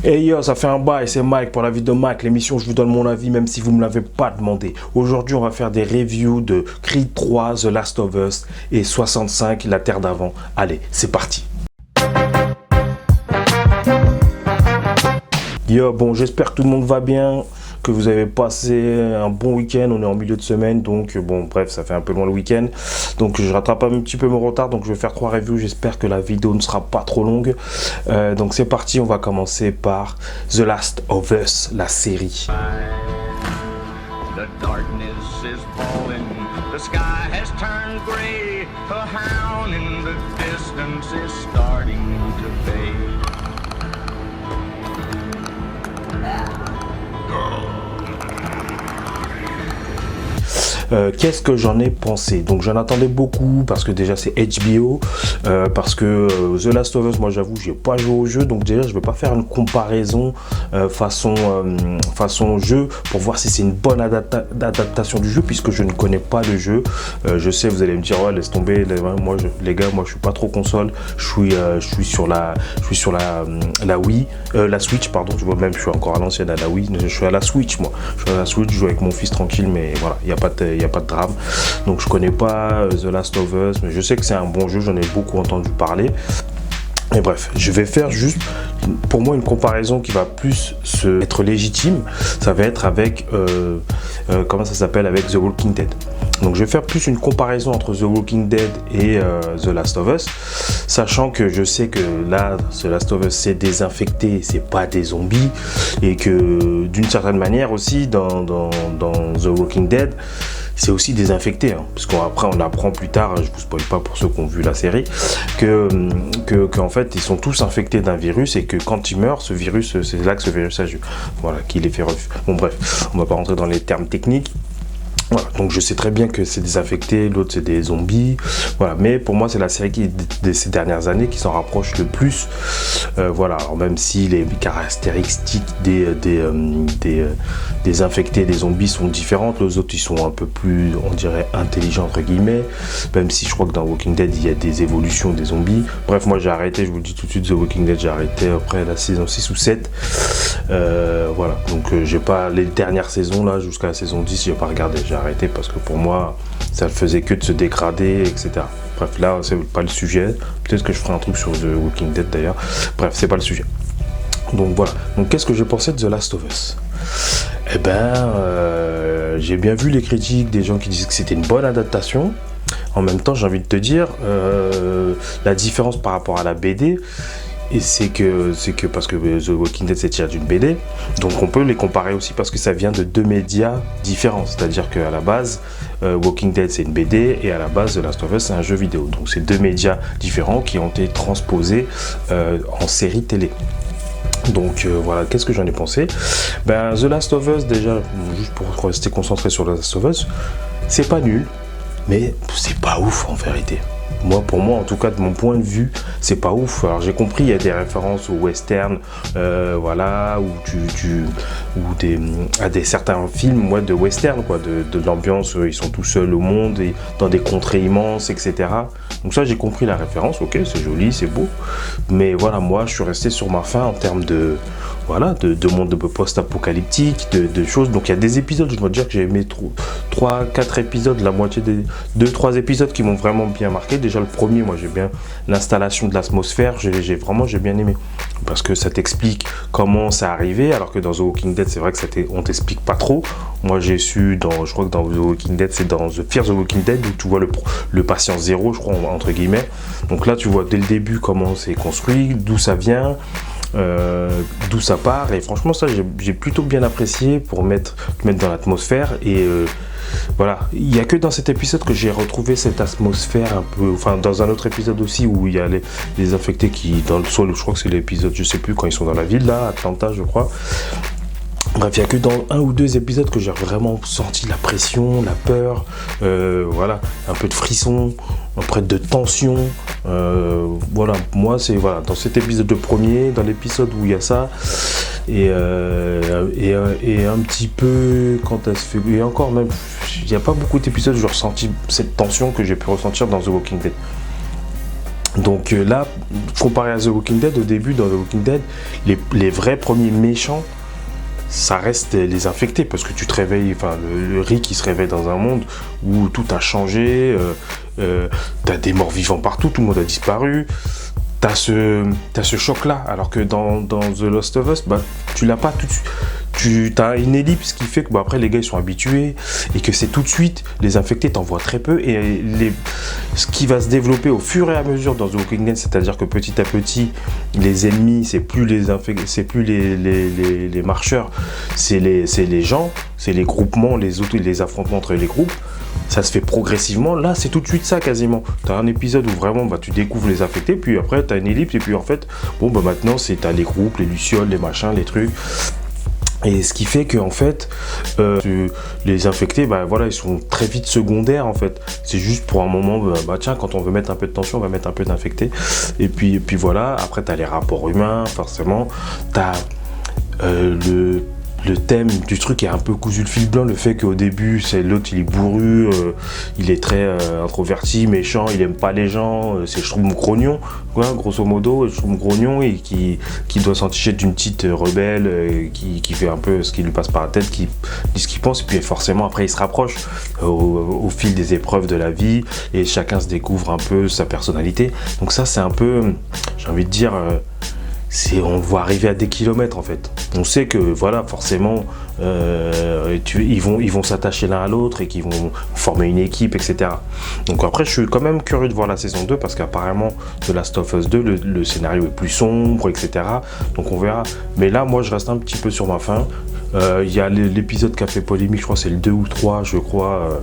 Hey yo, ça fait un bail, c'est Mike pour la vie de Mike, l'émission où je vous donne mon avis même si vous ne me l'avez pas demandé. Aujourd'hui, on va faire des reviews de Creed 3, The Last of Us et 65, La Terre d'avant. Allez, c'est parti. Yo, bon, j'espère que tout le monde va bien, que vous avez passé un bon week-end. On est en milieu de semaine, donc bon, bref, ça fait un peu loin le week-end. Donc je rattrape un petit peu mon retard, donc je vais faire 3 reviews. J'espère que la vidéo ne sera pas trop longue. Donc c'est parti, on va commencer par The Last of Us, la série. The darkness is falling, the sky has turned gray, a hound in the distance is starting to fade. Qu'est-ce que j'en ai pensé? Donc j'en attendais beaucoup parce que déjà c'est HBO, parce que The Last of Us, moi j'avoue j'ai pas joué au jeu, donc déjà je vais pas faire une comparaison façon jeu pour voir si c'est une bonne adaptation du jeu, puisque je ne connais pas le jeu. Je sais, vous allez me dire ouais laisse tomber, les gars, moi je suis pas trop console, je suis sur la Wii, la Switch pardon, je vois même je suis encore à l'ancienne à la Wii, je suis à la Switch moi, je suis à la Switch, je joue avec mon fils tranquille, mais voilà, il n'y a pas de drame. Donc je connais pas The Last of Us, mais je sais que c'est un bon jeu, j'en ai beaucoup entendu parler. Et bref, je vais faire juste pour moi une comparaison qui va plus être légitime. Ça va être avec comment ça s'appelle, avec The Walking Dead. Donc je vais faire plus une comparaison entre The Walking Dead et The Last of Us, sachant que je sais que là The Last of Us c'est des infectés, c'est pas des zombies, et que d'une certaine manière aussi dans The Walking Dead c'est aussi des infectés, hein, parce qu'après on apprend plus tard, je vous spoil pas pour ceux qui ont vu la série, que en fait ils sont tous infectés d'un virus, et que quand ils meurent, ce virus, c'est là que ce virus agit, voilà, qui les fait bon bref, on va pas rentrer dans les termes techniques. Voilà, donc je sais très bien que c'est des infectés, l'autre c'est des zombies, voilà, mais pour moi c'est la série de ces dernières années qui s'en rapproche le plus, voilà, alors même si les caractéristiques des infectés, des zombies sont différentes, les autres ils sont un peu plus, on dirait, intelligents entre guillemets, même si je crois que dans Walking Dead il y a des évolutions des zombies. Bref, moi j'ai arrêté, je vous le dis tout de suite, The Walking Dead, j'ai arrêté après la saison 6 ou 7, voilà, donc j'ai pas les dernières saisons là, jusqu'à la saison 10, j'ai pas regardé, j'ai arrêté parce que pour moi ça ne faisait que de se dégrader, etc. Bref, là c'est pas le sujet, peut-être que je ferai un truc sur The Walking Dead d'ailleurs, bref, c'est pas le sujet. Donc voilà, donc qu'est-ce que j'ai pensé de The Last of Us? Eh ben j'ai bien vu les critiques des gens qui disaient que c'était une bonne adaptation. En même temps, j'ai envie de te dire la différence par rapport à la BD, et c'est que parce que The Walking Dead c'est tiré d'une BD, donc on peut les comparer aussi parce que ça vient de 2 médias différents, c'est-à-dire qu'à la base Walking Dead c'est une BD, et à la base The Last of Us c'est un jeu vidéo, donc c'est 2 médias différents qui ont été transposés en série télé. Donc voilà, qu'est-ce que j'en ai pensé? Ben The Last of Us, déjà, juste pour rester concentré sur The Last of Us, c'est pas nul, mais c'est pas ouf en vérité. Pour moi, en tout cas, de mon point de vue, c'est pas ouf. Alors j'ai compris, il y a des références au western, voilà, à certains films, ouais, de western, quoi, de l'ambiance, ils sont tout seuls au monde et dans des contrées immenses, etc. Donc ça, j'ai compris la référence. Ok, c'est joli, c'est beau, mais voilà, moi, je suis resté sur ma faim en termes de monde post-apocalyptique, de choses. Donc il y a des épisodes, je dois dire que j'ai aimé 3-4 épisodes, la moitié des 2-3 épisodes qui m'ont vraiment bien marqué. Déjà le premier, moi j'ai bien l'installation de l'atmosphère, j'ai bien aimé, parce que ça t'explique comment c'est arrivé, alors que dans The Walking Dead c'est vrai que on t'explique pas trop. Moi j'ai su, je crois que dans The Walking Dead, c'est dans The Fear the Walking Dead où tu vois le patient zéro, je crois, entre guillemets. Donc là tu vois dès le début comment c'est construit, d'où ça vient, d'où ça part, et franchement ça j'ai plutôt bien apprécié pour te mettre dans l'atmosphère. Et voilà, il n'y a que dans cet épisode que j'ai retrouvé cette atmosphère un peu, enfin dans un autre épisode aussi où il y a les infectés qui, dans le sol, je crois que c'est l'épisode, je sais plus, quand ils sont dans la ville là, Atlanta je crois. Bref, il n'y a que dans 1 ou 2 épisodes que j'ai vraiment senti la pression, la peur, voilà, un peu de frisson, un peu de tension. Voilà, moi c'est voilà, dans cet épisode de premier, dans l'épisode où il y a ça, et un petit peu quand elle se fait, et encore même, il n'y a pas beaucoup d'épisodes où j'ai ressenti cette tension que j'ai pu ressentir dans The Walking Dead. Donc là, comparé à The Walking Dead, au début, dans The Walking Dead, les vrais premiers méchants, ça reste les infectés, parce que tu te réveilles, enfin le Rick il se réveille dans un monde où tout a changé, t'as des morts vivants partout, tout le monde a disparu, t'as ce choc là, alors que dans The Last of Us, bah, tu l'as pas tout de suite. Tu as une ellipse qui fait que bah, après les gars ils sont habitués et que c'est tout de suite, les infectés t'en vois très peu, et ce qui va se développer au fur et à mesure dans The Walking Dead, c'est-à-dire que petit à petit les ennemis c'est plus les infectés, c'est plus les marcheurs, c'est les gens, c'est les groupements, les affrontements entre les groupes. Ça se fait progressivement. Là, c'est tout de suite ça quasiment. Tu as un épisode où vraiment tu découvres les infectés, puis après tu as une ellipse, et puis en fait, bon, bah maintenant, tu as les groupes, les lucioles, les machins, les trucs. Et ce qui fait que en fait, les infectés, bah voilà, ils sont très vite secondaires en fait. C'est juste pour un moment, bah tiens, quand on veut mettre un peu de tension, on va mettre un peu d'infectés. Et puis voilà. Après, t'as les rapports humains, forcément. T'as le thème du truc est un peu cousu le fil blanc, le fait qu'au début c'est l'autre il est bourru, il est très introverti, méchant, il aime pas les gens, c'est Schtroumpf grognon, quoi, grosso modo, Schtroumpf grognon, et qui doit s'enticher d'une petite rebelle, qui fait un peu ce qui lui passe par la tête, qui dit ce qu'il pense, et puis forcément après il se rapproche au fil des épreuves de la vie, et chacun se découvre un peu sa personnalité. Donc ça c'est un peu, j'ai envie de dire, on voit arriver à des kilomètres en fait. On sait que voilà, forcément, ils vont s'attacher l'un à l'autre et qu'ils vont former une équipe, etc. Donc après, je suis quand même curieux de voir la saison 2 parce qu'apparemment, The Last of Us 2, le scénario est plus sombre, etc. Donc on verra. Mais là, moi, je reste un petit peu sur ma faim. Il y a l'épisode qui a fait polémique, je crois c'est le 2 ou 3, je crois,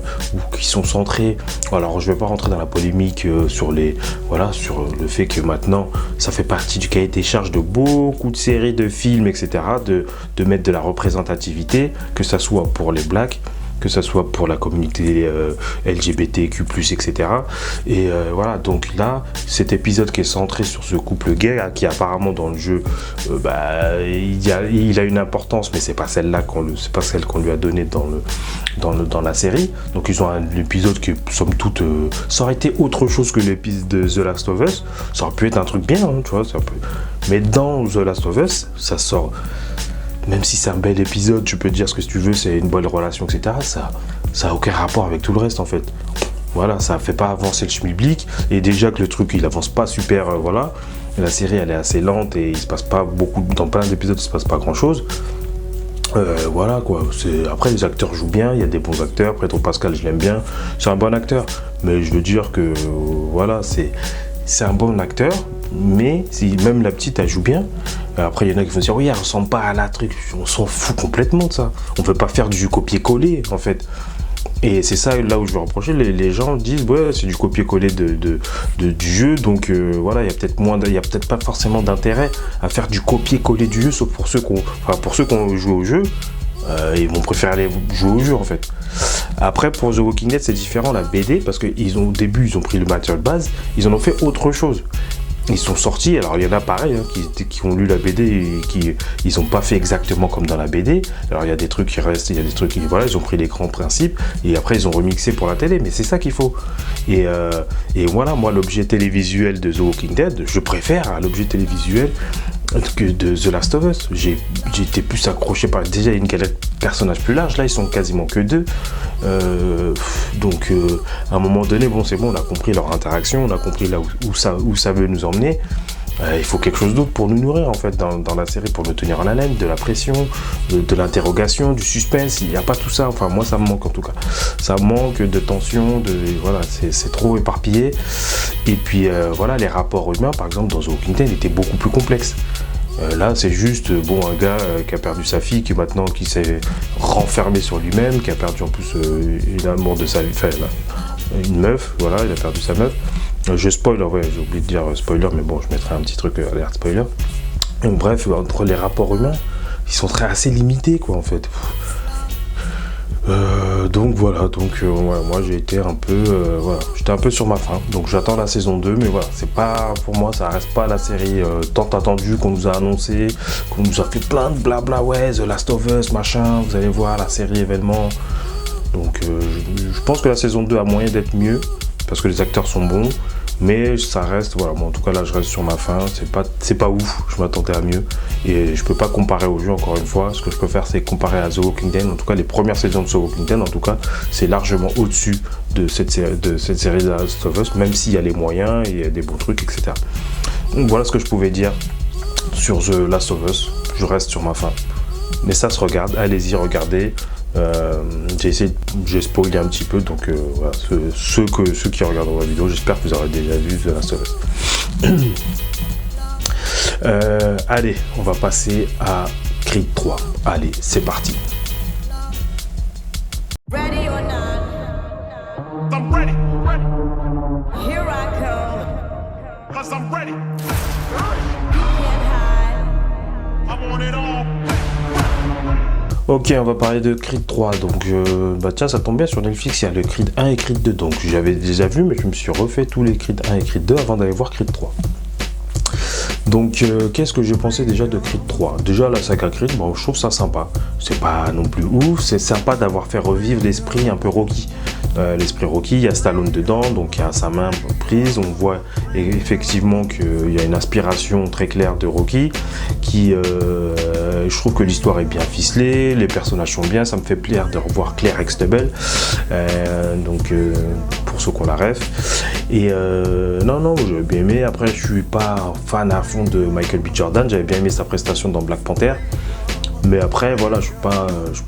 qui sont centrés. Alors je vais pas rentrer dans la polémique sur le fait que maintenant ça fait partie du cahier des charges de beaucoup de séries, de films, etc. de mettre de la représentativité, que ça soit pour les blacks, que ça soit pour la communauté LGBTQ+, etc. Et voilà, donc là, cet épisode qui est centré sur ce couple gay, qui apparemment dans le jeu, il a une importance, mais c'est pas celle qu'on lui a donnée dans la série. Donc ils ont un épisode qui, somme toute, ça aurait été autre chose que l'épisode de The Last of Us, ça aurait pu être un truc bien, hein, tu vois, mais dans The Last of Us, ça sort... Même si c'est un bel épisode, tu peux dire ce que tu veux, c'est une bonne relation, etc. Ça a aucun rapport avec tout le reste en fait. Voilà, ça fait pas avancer le schmilblick. Et déjà que le truc il avance pas super, voilà. La série elle est assez lente et il se passe pas beaucoup, dans plein d'épisodes il se passe pas grand chose. Voilà quoi. Après les acteurs jouent bien, il y a des bons acteurs. Pedro Pascal je l'aime bien, c'est un bon acteur. Mais je veux dire que voilà, c'est un bon acteur. Mais si même la petite elle joue bien, après il y en a qui vont dire oui elle ressemble pas à la truc, on s'en fout complètement de ça, on veut pas faire du copier-coller en fait. Et c'est ça là où je veux reprocher, les gens disent ouais c'est du copier-coller du jeu, donc voilà, il y a peut-être pas forcément d'intérêt à faire du copier-coller du jeu, sauf pour ceux qui ont joué au jeu, ils vont préférer aller jouer au jeu en fait. Après pour The Walking Dead c'est différent, la BD, parce qu'au début ils ont pris le matériel de base, ils en ont fait autre chose. Ils sont sortis, alors il y en a pareil qui ont lu la BD et ils n'ont pas fait exactement comme dans la BD. Alors il y a des trucs qui restent, il y a des trucs qui, voilà, ils ont pris les grands principes et après ils ont remixé pour la télé, mais c'est ça qu'il faut. Et voilà, moi l'objet télévisuel de The Walking Dead, je préfère à l'objet télévisuel que de The Last of Us. J'ai été plus accroché par... Déjà il y a une galerie de personnages plus large, là ils sont quasiment que 2. Donc à un moment donné, bon c'est bon, on a compris leur interaction, on a compris là où ça veut nous emmener. Il faut quelque chose d'autre pour nous nourrir en fait dans la série, pour nous tenir en haleine, de la pression, de l'interrogation, du suspense. Il n'y a pas tout ça, enfin moi ça me manque en tout cas. Ça manque de tension, voilà, c'est trop éparpillé. Et puis voilà, les rapports humains par exemple dans The Walking Dead étaient beaucoup plus complexes. Là c'est juste un gars qui a perdu sa fille, qui s'est renfermé sur lui-même, qui a perdu en plus une amour de sa vie, enfin une meuf, voilà, il a perdu sa meuf. Je spoil, ouais, j'ai oublié de dire spoiler, mais bon, je mettrai un petit truc alerte spoiler. Donc bref, entre les rapports humains, ils sont assez limités, quoi, en fait. Donc voilà, ouais, moi j'ai été un peu, j'étais un peu sur ma faim, donc j'attends la saison 2, mais voilà, c'est pas, pour moi ça reste pas la série tant attendue qu'on nous a annoncé, qu'on nous a fait plein de blabla, ouais, The Last of Us, machin, vous allez voir la série événement. Donc je pense que la saison 2 a moyen d'être mieux, parce que les acteurs sont bons, mais ça reste, voilà, moi en tout cas là je reste sur ma faim, c'est pas ouf, je m'attendais à mieux, et je peux pas comparer au jeu encore une fois. Ce que je peux faire c'est comparer à The Walking Dead, en tout cas les premières saisons de The Walking Dead, en tout cas c'est largement au-dessus de cette série The Last of Us, même s'il y a les moyens, il y a des bons trucs, etc. Donc voilà ce que je pouvais dire sur The Last of Us, je reste sur ma faim, mais ça se regarde, allez-y, regardez. J'ai spoilé un petit peu, donc voilà, ceux qui regarderont la vidéo, j'espère que vous aurez déjà vu The Last of Us. Allez, on va passer à Creed 3. Allez, c'est parti. Ready or not, I'm ready, here I come. cause I'm ready. You can't hide. I want it all. Ok, on va parler de Creed 3, donc tiens, ça tombe bien, sur Netflix il y a le Creed 1 et Creed 2, donc j'avais déjà vu, mais je me suis refait tous les Creed 1 et Creed 2 avant d'aller voir Creed 3. Donc qu'est-ce que j'ai pensé déjà de Creed 3? Déjà la saga Creed, bon, je trouve ça sympa, c'est pas non plus ouf, c'est sympa d'avoir fait revivre l'esprit un peu Rocky. L'esprit Rocky, il y a Stallone dedans, donc il y a sa main prise, on voit effectivement qu'il y a une inspiration très claire de Rocky, je trouve que l'histoire est bien ficelée, les personnages sont bien, ça me fait plaisir de revoir Claire Extable, pour ceux qu'on la ref, et non, j'avais bien aimé. Après je suis pas fan à fond de Michael B. Jordan, j'avais bien aimé sa prestation dans Black Panther, mais après voilà, je suis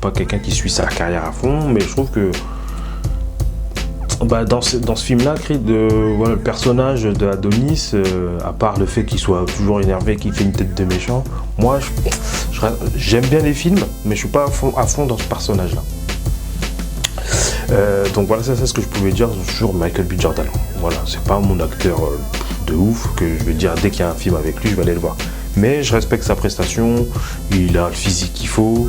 pas quelqu'un qui suit sa carrière à fond, mais je trouve que dans ce film-là, Creed, voilà, le personnage de Adonis, à part le fait qu'il soit toujours énervé, qu'il fait une tête de méchant, moi, j'aime bien les films, mais je suis pas à fond dans ce personnage-là. Donc voilà, ça c'est ce que je pouvais dire sur Michael B. Jordan. Voilà, c'est pas mon acteur de ouf que je vais dire dès qu'il y a un film avec lui, je vais aller le voir. Mais je respecte sa prestation, il a le physique qu'il faut.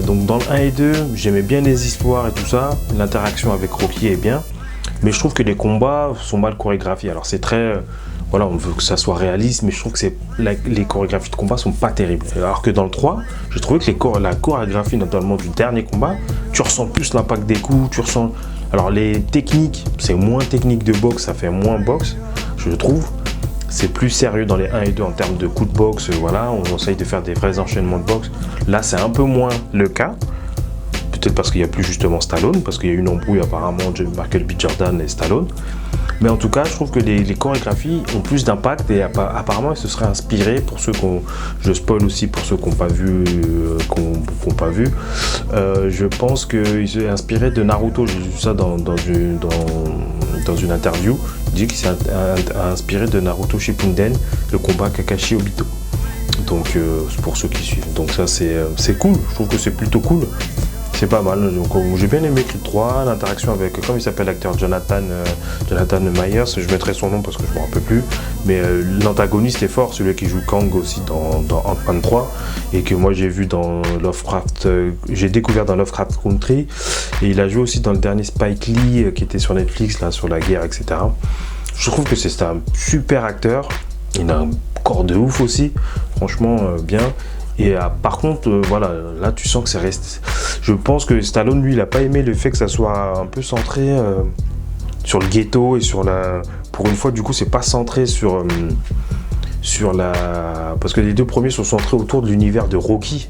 Donc dans le 1 et 2, j'aimais bien les histoires et tout ça, l'interaction avec Rocky est bien, mais je trouve que les combats sont mal chorégraphiés. Alors c'est très, voilà, on veut que ça soit réaliste, mais je trouve que les chorégraphies de combat sont pas terribles. Alors que dans le 3, j'ai trouvé que la chorégraphie notamment du dernier combat, tu ressens plus l'impact des coups, tu ressens... Alors les techniques, c'est moins technique de boxe, ça fait moins boxe, je trouve. C'est plus sérieux dans les 1 et 2 en termes de coups de boxe, voilà, on essaye de faire des vrais enchaînements de boxe. Là, c'est un peu moins le cas. Peut-être parce qu'il n'y a plus justement Stallone, parce qu'il y a eu une embrouille apparemment de Michael B. Jordan et Stallone. Mais en tout cas, je trouve que les chorégraphies ont plus d'impact et apparemment, ils se seraient inspirés, pour ceux je spoil aussi pour ceux qui n'ont pas vu, je pense qu'ils se sont inspirés de Naruto. J'ai vu ça dans une interview. Il dit qu'il s'est inspiré de Naruto Shippuden, le combat Kakashi Obito. Donc pour ceux qui suivent. Donc ça c'est cool, je trouve que c'est plutôt cool. C'est pas mal, donc j'ai bien aimé Creed 3, l'interaction avec, comment il s'appelle l'acteur, Jonathan Myers, je mettrai son nom parce que je me rappelle plus, mais l'antagoniste est fort, celui qui joue Kang aussi dans Ant-Man 3, et que moi j'ai vu dans Lovecraft, j'ai découvert dans Lovecraft Country, et il a joué aussi dans le dernier Spike Lee qui était sur Netflix, là, sur la guerre, etc. Je trouve que c'est un super acteur, il a un corps de ouf aussi, franchement bien. Et par contre, voilà, là tu sens que c'est resté. Je pense que Stallone, lui, il a pas aimé le fait que ça soit un peu centré sur le ghetto et sur la. Pour une fois, du coup, c'est pas centré sur la. Parce que les deux premiers sont centrés autour de l'univers de Rocky.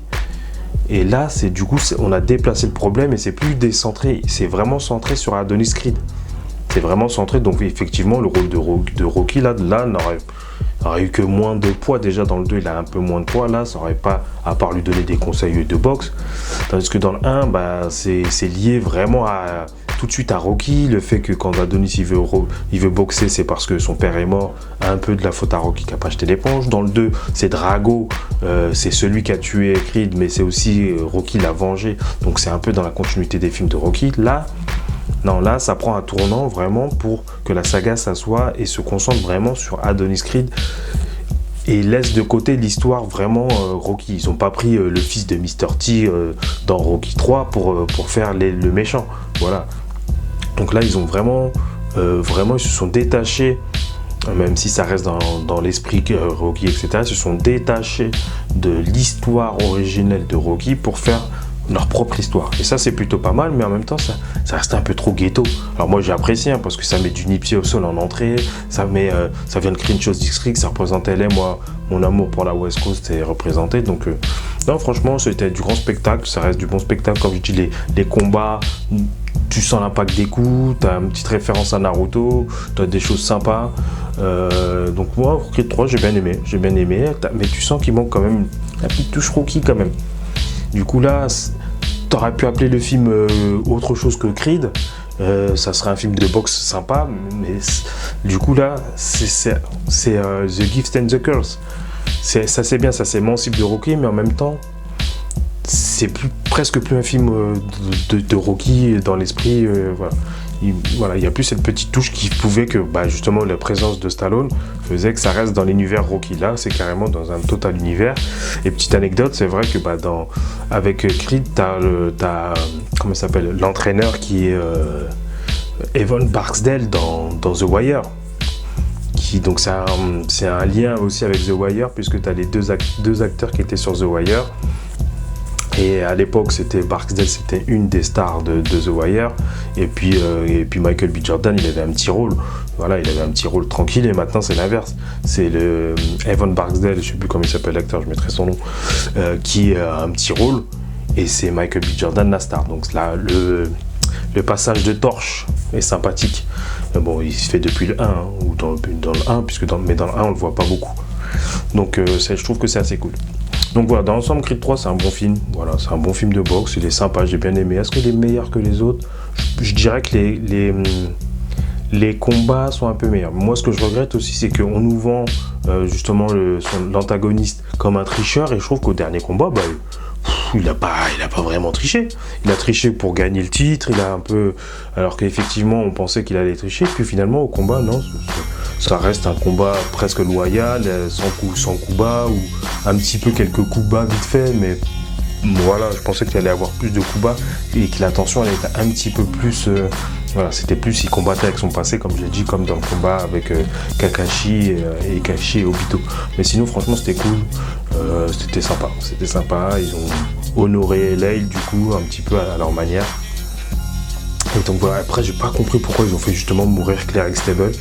Et là, c'est du coup, on a déplacé le problème et c'est plus décentré. C'est vraiment centré sur Adonis Creed. C'est vraiment centré. Donc effectivement, le rôle de Rocky là n'aurait eu que moins de poids. Déjà dans le 2 il a un peu moins de poids, là ça aurait pas, à part lui donner des conseils de boxe, tandis que dans le 1 c'est lié vraiment tout de suite à Rocky. Le fait que quand Adonis il veut boxer, c'est parce que son père est mort, un peu de la faute à Rocky qui a pas jeté l'éponge. Dans le 2 c'est Drago, c'est celui qui a tué Creed, mais c'est aussi Rocky l'a vengé, donc c'est un peu dans la continuité des films de Rocky. Là, ça prend un tournant vraiment pour que la saga s'assoie et se concentre vraiment sur Adonis Creed et laisse de côté l'histoire vraiment Rocky. Ils n'ont pas pris le fils de Mr. T dans Rocky 3 pour faire le méchant. Voilà. Donc là, ils ont vraiment, ils se sont détachés, même si ça reste dans l'esprit Rocky, etc. Ils se sont détachés de l'histoire originelle de Rocky pour faire leur propre histoire. Et ça, c'est plutôt pas mal, mais en même temps, ça reste un peu trop ghetto. Alors moi, j'ai apprécié, hein, parce que ça met du Nipsey Hussle en entrée, ça vient de Crenshaw District, ça représente LA, moi, mon amour pour la West Coast est représenté. Donc, non, franchement, c'était du grand spectacle, ça reste du bon spectacle. Comme je dis, les combats, tu sens l'impact des coups, tu as une petite référence à Naruto, tu as des choses sympas. Donc moi, Creed 3, j'ai bien aimé, mais tu sens qu'il manque quand même la petite touche Rocky quand même. Du coup là, t'aurais pu appeler le film autre chose que Creed, ça serait un film de boxe sympa, mais du coup là, c'est The Gift and the Curse. Ça c'est bien, ça s'émancipe de Rocky, mais en même temps, c'est presque plus un film de Rocky dans l'esprit, voilà. Il y a plus cette petite touche qui pouvait que, justement, la présence de Stallone faisait que ça reste dans l'univers Rocky. Là, c'est carrément dans un total univers. Et petite anecdote, c'est vrai que avec Creed, t'as comment ça s'appelle, l'entraîneur qui est Evan Barksdale dans The Wire. Donc c'est un lien aussi avec The Wire, puisque tu as les deux acteurs qui étaient sur The Wire. Et à l'époque, Barksdale, c'était une des stars de The Wire. Et puis Michael B. Jordan, il avait un petit rôle. Voilà, il avait un petit rôle tranquille. Et maintenant, c'est l'inverse. C'est le Evan Barksdale, je ne sais plus comment il s'appelle l'acteur, je mettrai son nom, qui a un petit rôle. Et c'est Michael B. Jordan, la star. Donc là, le passage de torche est sympathique. Bon, il se fait depuis le 1, hein, ou dans le 1, mais dans le 1, on ne le voit pas beaucoup. Donc je trouve que c'est assez cool. Donc voilà, dans l'ensemble, Creed 3, c'est un bon film. Voilà, c'est un bon film de boxe, il est sympa, j'ai bien aimé. Est-ce qu'il est meilleur que les autres ? Je dirais que les combats sont un peu meilleurs. Moi, ce que je regrette aussi, c'est qu'on nous vend justement l'antagoniste comme un tricheur, et je trouve qu'au dernier combat, il a pas vraiment triché. Il a triché pour gagner le titre, alors qu'effectivement, on pensait qu'il allait tricher, puis finalement, au combat, non, ça reste un combat presque loyal, sans coup bas, ou un petit peu quelques coups bas vite fait, mais voilà, je pensais qu'il allait avoir plus de coups bas et que la tension allait être un petit peu plus. Voilà, c'était plus, il combattait avec son passé, comme j'ai dit, comme dans le combat avec Kakashi et Ikashi et Obito. Mais sinon, franchement, c'était cool, c'était sympa, ils ont honoré Lyle du coup, un petit peu à leur manière. Et donc voilà, après, j'ai pas compris pourquoi ils ont fait justement mourir Claire Xtable.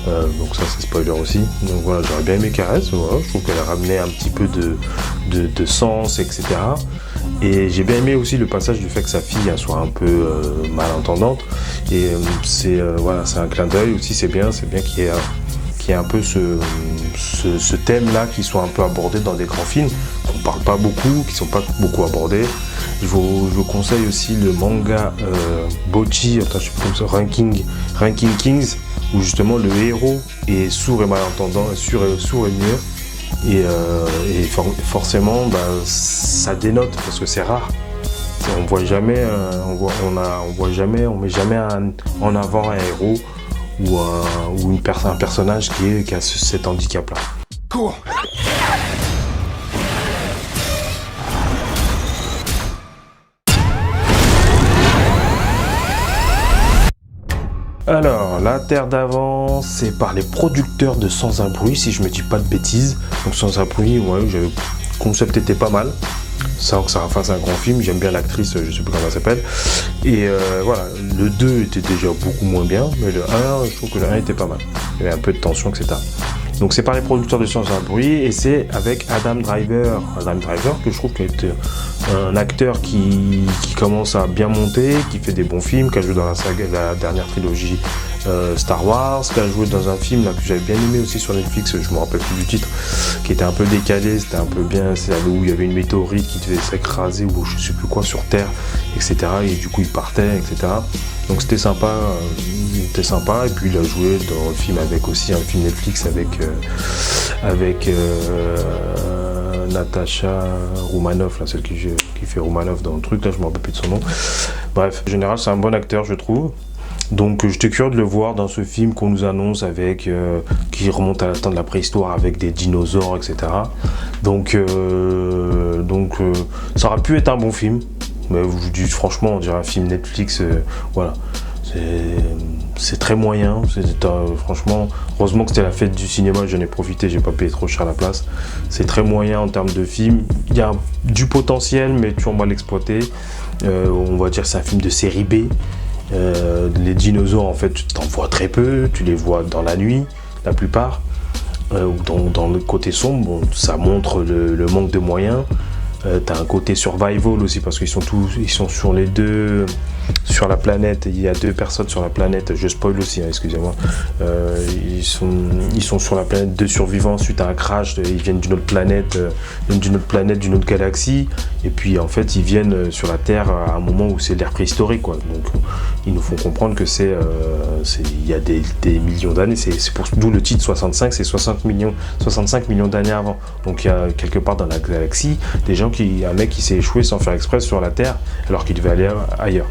Donc ça, c'est spoiler aussi. Donc voilà, j'aurais bien aimé Caresse, voilà, je trouve qu'elle a ramené un petit peu de sens, etc. Et j'ai bien aimé aussi le passage du fait que sa fille soit un peu malentendante. Et c'est un clin d'œil aussi, c'est bien qu'il y ait un peu ce thème-là qui soit un peu abordé dans des grands films, qu'on parle pas beaucoup, qui sont pas beaucoup abordés. Je vous conseille aussi le manga Bocchi, je sais plus comme ça, Ranking Kings, où justement le héros est sourd et malentendant, sourd et muet, et forcément ça dénote parce que c'est rare. On met jamais en avant un héros ou un personnage qui a cet handicap-là. Cool. Alors, La Terre d'avant, c'est par les producteurs de Sans un bruit, si je me dis pas de bêtises. Donc Sans un bruit, le concept était pas mal. Ça fasse un grand film, j'aime bien l'actrice, je sais plus comment elle s'appelle. Et voilà, le 2 était déjà beaucoup moins bien, mais le 1, je trouve que le 1 était pas mal. Il y avait un peu de tension, etc. Donc c'est par les producteurs de Sans un bruit, et c'est avec Adam Driver que je trouve qu'il est un acteur qui commence à bien monter, qui fait des bons films, qui a joué dans la dernière trilogie Star Wars, qui a joué dans un film là, que j'avais bien aimé aussi sur Netflix, je me rappelle plus du titre, qui était un peu décalé, c'était un peu bien, c'est où il y avait une météorite qui devait s'écraser ou je sais plus quoi sur Terre, etc. Et du coup il partait, etc. Donc c'était sympa, et puis il a joué dans le film avec aussi un film Netflix avec Natasha Romanoff, là, celle qui fait Romanoff dans le truc, là je me rappelle plus de son nom. Bref, en général c'est un bon acteur je trouve. Donc j'étais curieux de le voir dans ce film qu'on nous annonce qui remonte à la temps de la préhistoire avec des dinosaures, etc. Donc ça aurait pu être un bon film, mais je vous dis franchement on dirait un film Netflix, voilà. c'est très moyen. Franchement, heureusement que c'était la fête du cinéma, j'en ai profité, j'ai pas payé trop cher la place. C'est très moyen en termes de film. Il y a du potentiel, mais toujours mal exploité. On va dire que c'est un film de série B. Les dinosaures, en fait, tu t'en vois très peu, tu les vois dans la nuit, la plupart. Dans le côté sombre, bon, ça montre le manque de moyens. T'as un côté survival aussi parce qu'ils sont sur les deux, sur la planète. Il y a 2 personnes sur la planète. Je spoil aussi, hein, excusez-moi. Ils sont sur la planète, 2 survivants suite à un crash. Ils viennent d'une autre planète, d'une autre galaxie. Et puis en fait, ils viennent sur la Terre à un moment où c'est l'ère préhistorique, quoi. Donc ils nous font comprendre que il y a des millions d'années. D'où le titre 65, c'est 65 millions d'années avant. Donc il y a quelque part dans la galaxie des gens un mec qui s'est échoué sans faire exprès sur la Terre alors qu'il devait aller ailleurs.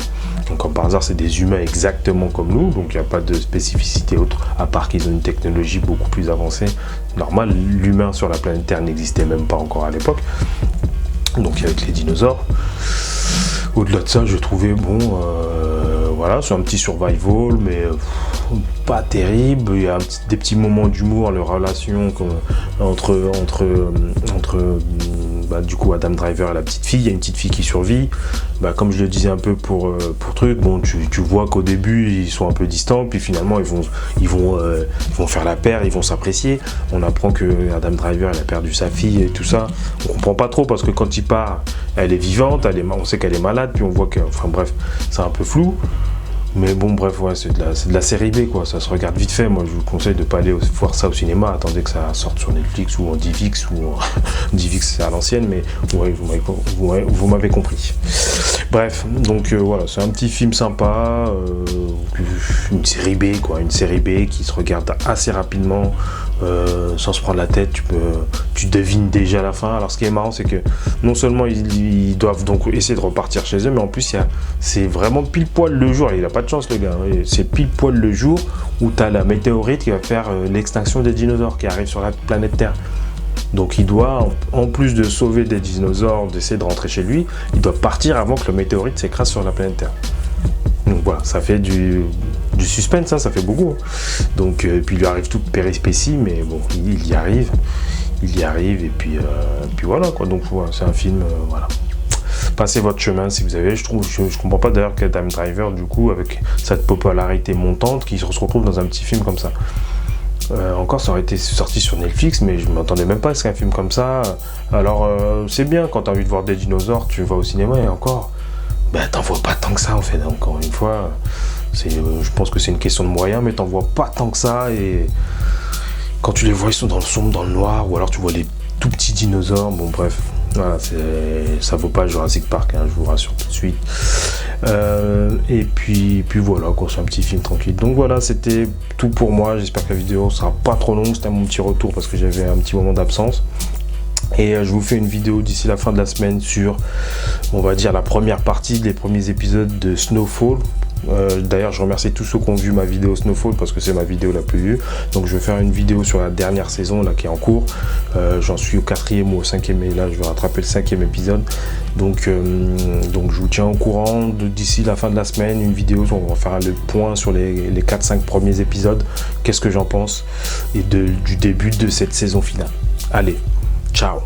Donc comme par hasard, c'est des humains exactement comme nous, donc il n'y a pas de spécificité autre à part qu'ils ont une technologie beaucoup plus avancée. Normal, l'humain sur la planète Terre n'existait même pas encore à l'époque. Donc avec les dinosaures. Au-delà de ça, je trouvais voilà, c'est un petit survival, mais pas terrible. Il y a des petits moments d'humour, leur relation entre du coup Adam Driver et la petite fille. Il y a une petite fille qui survit. Comme je le disais un peu pour truc, bon, tu vois qu'au début ils sont un peu distants, puis finalement ils vont faire la paire, ils vont s'apprécier. On apprend que Adam Driver il a perdu sa fille et tout ça. On comprend pas trop parce que quand il part, elle est vivante, on sait qu'elle est malade, puis on voit que, enfin bref, c'est un peu flou. Mais bon, bref, ouais, c'est de la série B, quoi. Ça se regarde vite fait. Moi, je vous conseille de ne pas aller voir ça au cinéma. Attendez que ça sorte sur Netflix ou en DivX. DivX, c'est à l'ancienne, mais ouais, vous m'avez compris. Bref, donc voilà, c'est un petit film sympa. Une série B, quoi. Une série B qui se regarde assez rapidement, sans se prendre la tête. Tu devines déjà la fin. Alors, ce qui est marrant, c'est que non seulement ils doivent donc essayer de repartir chez eux, mais en plus, c'est vraiment pile poil le jour. Il a pas de chance, le gars. C'est pile poil le jour où tu as la météorite qui va faire l'extinction des dinosaures qui arrive sur la planète Terre. Donc il doit, en plus de sauver des dinosaures, d'essayer de rentrer chez lui, il doit partir avant que le météorite s'écrase sur la planète Terre. Donc voilà, ça fait du suspense, hein, ça fait beaucoup. Donc puis il lui arrive toute péripétie, mais bon, il y arrive. Et puis voilà, quoi. Donc voilà, c'est un film, voilà. Passez votre chemin si vous avez. Je comprends pas d'ailleurs qu'Adam Driver, du coup, avec cette popularité montante, qui se retrouve dans un petit film comme ça. Encore, ça aurait été sorti sur Netflix, mais je ne m'attendais même pas à ce qu'un film comme ça. Alors, c'est bien quand tu as envie de voir des dinosaures, tu vas au cinéma et encore, t'en vois pas tant que ça en fait. Encore une fois, je pense que c'est une question de moyens, mais t'en vois pas tant que ça. Et quand tu les vois, ils sont dans le sombre, dans le noir, ou alors tu vois les tout petits dinosaures. Bon, bref. Voilà, ça vaut pas Jurassic Park, hein, je vous rassure tout de suite. Et puis voilà, quoi, c'est un petit film tranquille. Donc voilà, c'était tout pour moi. J'espère que la vidéo sera pas trop longue. C'était mon petit retour parce que j'avais un petit moment d'absence. Et je vous fais une vidéo d'ici la fin de la semaine sur, on va dire, la première partie des premiers épisodes de Snowfall. D'ailleurs, je remercie tous ceux qui ont vu ma vidéo Snowfall parce que c'est ma vidéo la plus vue. Donc je vais faire une vidéo sur la dernière saison là qui est en cours. J'en suis au 4e ou au 5e, et là je vais rattraper le 5e épisode. Donc je vous tiens au courant d'ici la fin de la semaine, une vidéo où on va faire le point sur les 4-5 premiers épisodes, qu'est-ce que j'en pense, et du début de cette saison finale. Allez, ciao.